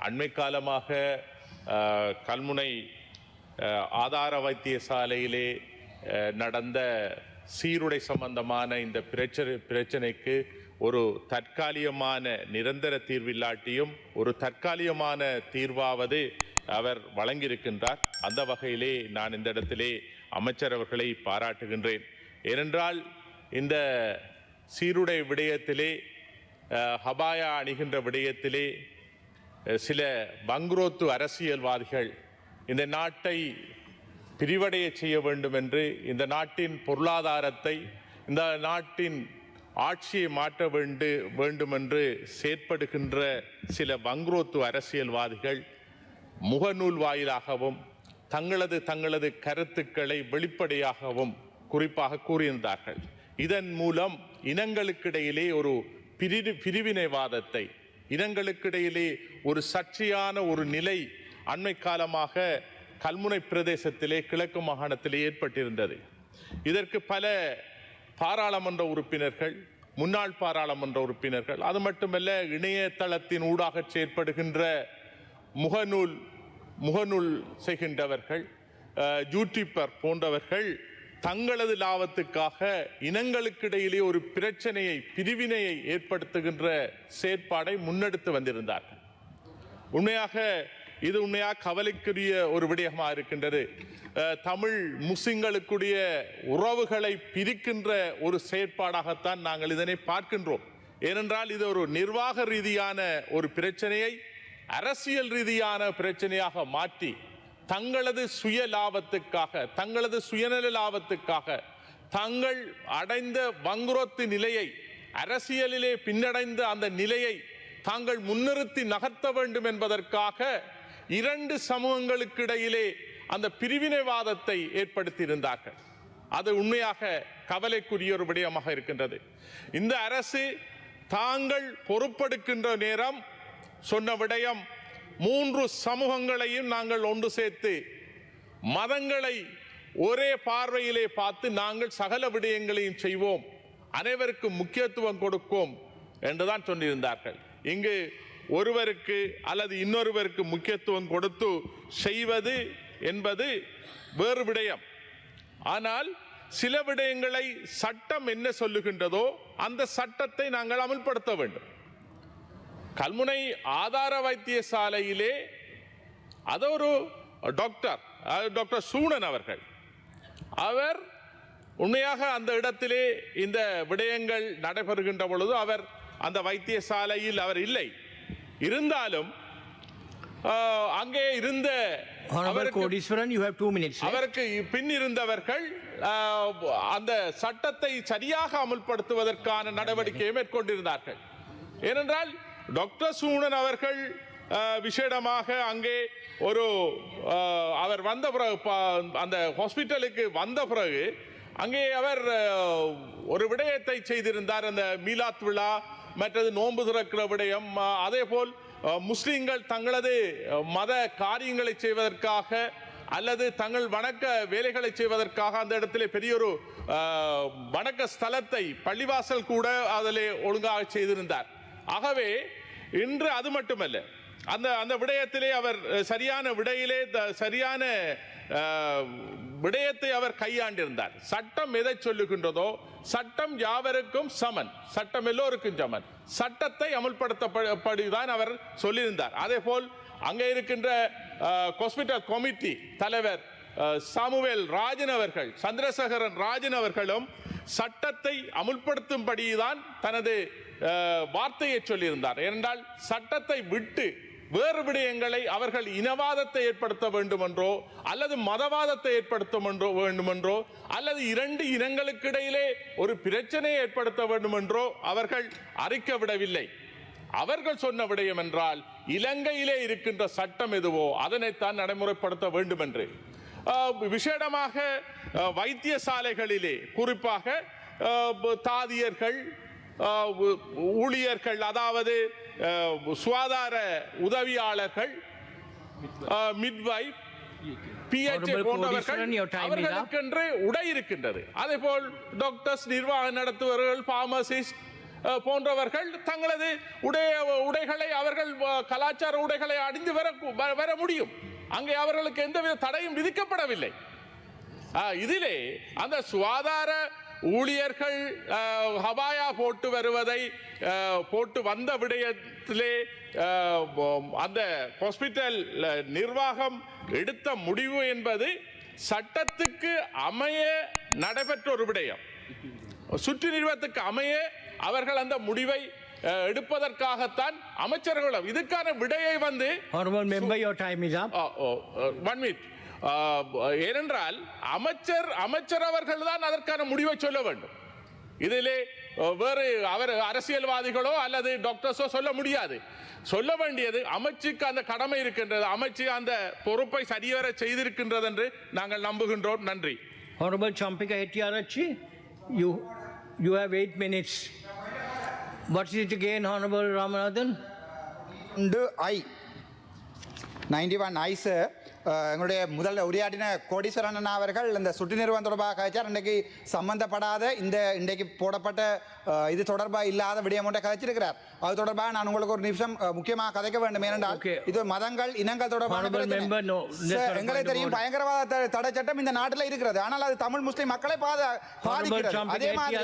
அண்மை காலமாக கல்முனை ஆதார வைத்தியசாலையிலே நடந்த சீருடை சம்பந்தமான இந்த பிரச்சனைக்கு ஒரு தற்காலிகமான நிரந்தர தீர்வில்லாட்டியும் ஒரு தற்காலிகமான தீர்வாவது அவர் வழங்கியிருக்கின்றார். அந்த வகையிலே நான் இந்த இடத்திலே அமைச்சர் அவர்களை பாராட்டுகின்றேன். ஏனென்றால் இந்த சீருடை விடயத்திலே ஹபாயா அணிகின்ற விடயத்திலே சில பங்குரோத்து அரசியல்வாதிகள் இந்த நாட்டை பிரிவடைய செய்ய வேண்டும் என்று, இந்த நாட்டின் பொருளாதாரத்தை, இந்த நாட்டின் ஆட்சியை மாற்ற வேண்டும் என்று செயற்படுகின்ற சில பங்குரோத்து அரசியல்வாதிகள் முகநூல் வாயிலாகவும் தங்களது கருத்துக்களை வெளிப்படையாகவும் குறிப்பாக கூறியிருந்தார்கள். இதன் மூலம் இனங்களுக்கிடையிலே ஒரு பிரிவினைவாதத்தை, இனங்களுக்கிடையிலே ஒரு சர்ச்சையான ஒரு நிலை அண்மை காலமாக கல்முனை பிரதேசத்திலே கிழக்கு மாகாணத்திலே ஏற்பட்டிருந்தது. இதற்கு பல பாராளுமன்ற உறுப்பினர்கள், முன்னாள் பாராளுமன்ற உறுப்பினர்கள், அது மட்டுமல்ல இணையதளத்தின் ஊடாக செயற்படுகின்ற முகநூல் செய்கின்றவர்கள், யூடியூபர் போன்றவர்கள் தங்களது லாபத்துக்காக இனங்களுக்கிடையிலே ஒரு பிரச்சனையை, பிரிவினையை ஏற்படுத்துகின்ற செயற்பாடை முன்னெடுத்து வந்திருந்தார்கள். இது உண்மையாக கவலைக்குரிய ஒரு விடயமாக இருக்கின்றது. தமிழ் முஸ்லிம்களுக்குடைய உறவுகளை பிரிக்கின்ற ஒரு செயற்பாடாகத்தான் நாங்கள் இதனை பார்க்கின்றோம். ஏனென்றால் இது ஒரு நிர்வாக ரீதியான ஒரு பிரச்சனையை அரசியல் ரீதியான பிரச்சனையாக மாற்றி தங்களது சுய லாபத்துக்காக, தங்களது சுயநல லாபத்துக்காக தாங்கள் அடைந்த வங்குரோத்து நிலையை, அரசியலிலே பின்னடைந்த அந்த நிலையை தாங்கள் முன்னிறுத்தி நகர்த்த வேண்டும் என்பதற்காக இரண்டு சமூகங்களுக்கு இடையிலே அந்த பிரிவினைவாதத்தை ஏற்படுத்தியிருந்தார்கள். அது உண்மையாக கவலைக்குரிய ஒரு விடயமாக இருக்கின்றது. இந்த அரசு தாங்கள் பொறுப்பெடுக்கின்ற நேரம் சொன்ன விடயம், 3 சமூகங்களையும் நாங்கள் ஒன்று சேர்த்து மதங்களை ஒரே பார்வையிலே பார்த்து நாங்கள் சகல விடயங்களையும் செய்வோம், அனைவருக்கும் முக்கியத்துவம் கொடுப்போம் என்றுதான் சொல்லியிருந்தார்கள். இங்கு ஒருவருக்கு அல்லது இன்னொருவருக்கு முக்கியத்துவம் கொடுத்து செய்வது என்பது வேறு விடயம். ஆனால் சில விடயங்களை சட்டம் என்ன சொல்லுகின்றதோ அந்த சட்டத்தை நாங்கள் அமல்படுத்த வேண்டும். கல்முனை ஆதார வைத்தியசாலையிலே அது ஒரு டாக்டர் சூணன் அவர்கள், அவர் உண்மையாக அந்த இடத்திலே இந்த விடயங்கள் நடைபெறுகின்ற பொழுது அவர் அந்த வைத்தியசாலையில் அவர் இல்லை. இருந்தாலும் அங்கே இருந்த அவருக்கு பின் இருந்தவர்கள் அந்த சட்டத்தை சரியாக அமல்படுத்துவதற்கான நடவடிக்கையை மேற்கொண்டிருந்தார்கள். ஏனென்றால் டாக்டர் சூணன் அவர்கள் விசேடமாக அங்கே அவர் வந்த பிறகு, அந்த ஹாஸ்பிட்டலுக்கு வந்த பிறகு அங்கே அவர் ஒரு விடயத்தை செய்திருந்தார். அந்த மீலாத் விழா, மற்றது நோன்பு திறக்கிற விடயம், அதே போல் முஸ்லிம்கள் தங்களது மத காரியங்களை செய்வதற்காக அல்லது தங்கள் வணக்க வேலைகளை செய்வதற்காக அந்த இடத்திலே பெரிய ஒரு வணக்க ஸ்தலத்தை, பள்ளிவாசல் கூட அதிலே ஒழுங்காக செய்திருந்தார். ஆகவே இன்று அது மட்டுமல்ல, அந்த விடயத்திலே அவர் சரியான விடயத்தை அவர் கையாண்டிருந்தார். சட்டம் எதை சொல்லுகின்றதோ, சட்டம் யாவருக்கும் சமன், சட்டம் எல்லோருக்கும் சமன், சட்டத்தை அமல்படுத்தப்படுதான் அவர் சொல்லியிருந்தார். அதே போல் அங்கே இருக்கின்ற ஹாஸ்பிட்டல் கமிட்டி தலைவர் சாமுவேல் ராஜன் அவர்கள், சந்திரசேகரன் ராஜன் அவர்களும் சட்டத்தை அமுல்படுத்தும்படிதான் தனது வார்த்தையை சொல்லியிருந்தார். ஏனென்றால் சட்டத்தை விட்டு வேறு விடயங்களை அவர்கள் இனவாதத்தை ஏற்படுத்த வேண்டுமென்றோ அல்லது மதவாதத்தை ஏற்படுத்த வேண்டுமென்றோ அல்லது இரண்டு இனங்களுக்கு இடையிலே ஒரு பிரச்சனையை ஏற்படுத்த வேண்டுமென்றோ அவர்கள் அறிக்க விடவில்லை. அவர்கள் சொன்ன விடயம் என்றால் இலங்கையிலே இருக்கின்ற சட்டம் எதுவோ அதனைத்தான் நடைமுறைப்படுத்த வேண்டும் என்று. விசேடமாக வைத்தியசாலைகளிலே குறிப்பாக தாதியர்கள், ஊழியர்கள், அதாவது சுகாதார உதவியாளர்கள், மிட்வைஃப், பிஹெச்ஏ போன்றவர்கள், அவர்களுக்கென்று உடை இருக்கின்றது. அதே போல் டாக்டர்ஸ், நிர்வாகம் நடத்துபவர்கள், பார்மசிஸ்ட், போன்றவர்கள் தங்களது உடைகளை அவர்கள் கலாச்சார உடைகளை அணிந்து வர முடியும். அங்கே அவர்களுக்கு எந்தவித தடையும் விதிக்கப்படவில்லை. இதிலே அந்த சுகாதார ஊழியர்கள் ஹபாயா போட்டு வருவதை போட்டு வந்த விடயத்திலே அந்த ஹாஸ்பிட்டல் நிர்வாகம் எடுத்த முடிவு என்பது சட்டத்துக்கு அமைய நடைபெற்ற ஒரு விடயம். சுற்று நிறுவனத்துக்கு அமைய அவர்கள் அந்த முடிவை எடுப்பதற்காகத்தான் அமைச்சர்கள் இதுக்கான விடையை வந்து Honorable member, your time is up. 1 minute. ஏனென்றால் அமைச்சர் அவர்கள் தான் அதற்கான முடிவை சொல்ல வேண்டும். இதிலே வேறு அவர் அரசியல்வாதிகளோ அல்லது டாக்டர்ஸோ சொல்ல முடியாது. சொல்ல வேண்டியது அமைச்சுக்கு அந்த கடமை இருக்கின்றது. அமைச்சு அந்த பொறுப்பை சரிவர செய்திருக்கின்றது என்று நாங்கள் நம்புகின்றோம். நன்றி. Honorable Champika Hettiarachchi, you have 8 minutes. What is it again, Honorable Ramanathan? I 91 I sir. எங்களுடைய முதல்ல உரையாடின கோடீஸ்வரன் அண்ணா அவர்கள் இந்த சுற்று நிறுவனம் தொடர்பாக கதைச்சார். இன்றைக்கு சம்பந்தப்படாத இன்றைக்கு போடப்பட்ட இது தொடர்பாக இல்லாத விடயம் ஒன்றை கதைச்சிருக்கிறார். அது தொடர்பாக நான் உங்களுக்கு ஒரு நிமிஷம் முக்கியமாக கதைக்க வேண்டும். ஏனென்றால் இது மதங்கள் இனங்கள் தொடர்பான எங்களை தெரியும் பயங்கரவாத தடை சட்டம் இந்த நாட்டில் இருக்கிறது. ஆனால் அது தமிழ் முஸ்லிம் மக்களை பாதிக்கிறது. அதே மாதிரி